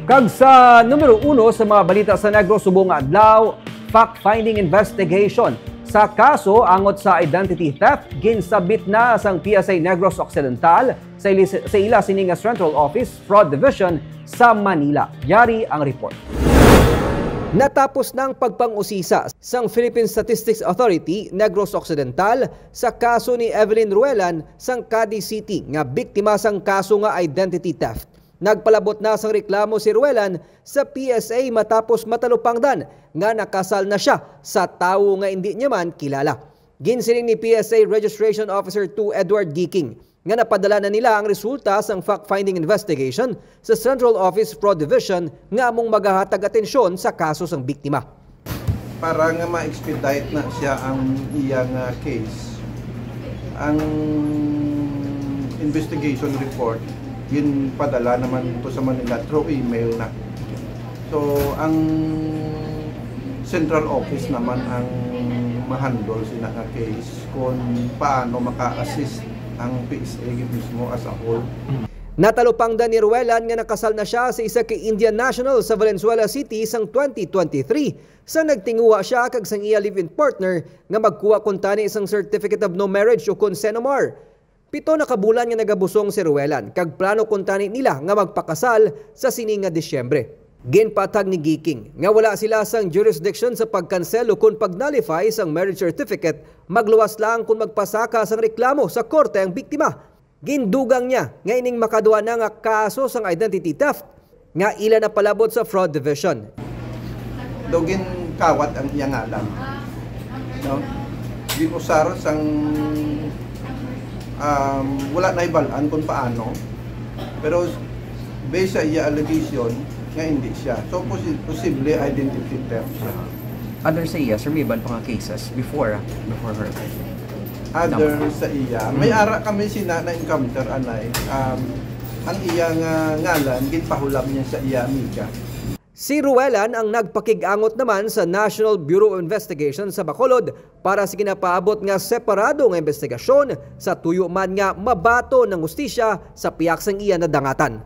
Kag sa numero 1 sa mga balita sa Negros subong nga adlaw, fact-finding investigation sa kaso angot sa identity theft ginsabit na sang PSA Negros Occidental sa ila sining Central Office Fraud Division sa Manila. Yari ang report. Natapos ng pagpang-usisa sang Philippine Statistics Authority Negros Occidental sa kaso ni Evelyn Ruelan sang Cadiz City nga biktima sang kaso nga identity theft. Nagpalabot na sang reklamo si Ruelan sa PSA matapos matalupangdan nga nakasal na siya sa tawo nga hindi niya man kilala. Ginsiling ni PSA Registration Officer 2 Edward Geeking nga napadala na nila ang resulta sang fact-finding investigation sa Central Office Fraud Division nga among maghahatag atensyon sa kaso sang biktima. Para nga ma-expedite na siya ang iyang case, ang investigation report yun padala naman ito sa Manila through email na. So ang Central Office naman ang mahandle sina nga case kung paano maka-assist ang PSA mismo as a whole. Natalupangdan ni Ruelan nga nakasal na siya sa isa kay Indian national sa Valenzuela City sang 2023 sa nagtinguha siya kag sang iya live-in partner nga magkuha kuntani isang certificate of no marriage o consenumar. 7 na kabulan nga nagabusong si Ruelan kag plano kuntani nila nga magpakasal sa sining nga Disyembre. Ginpatag ni Geeking nga wala sila sang jurisdiction sa pagkansel o kung pag-nullify sang marriage certificate, magluwas lang kung magpasaka sang reklamo sa korte ang biktima. Gindugang niya nga ining makaduwa na nga kaso sang identity theft nga ila na palabot sa Fraud Division. Dogin kawat ang iyang alam. No? Ginusaron sang wala na ibalaan kung paano. Pero based sa iya allegation nga hindi siya. So posible identity theft siya. Other sa iya, sir, may iban pa nga cases before her? Other sa iya. May ara kami sina na-encounter anay. Ang iyang ngalan, ginpahulam niya sa iya amiga. Si Ruelan ang nagpakig-angot naman sa National Bureau of Investigation sa Bacolod para sa ginapaabot nga separado nga investigasyon sa tuyo man nga mabato ng hustisya sa piyak sang iya na dangatan.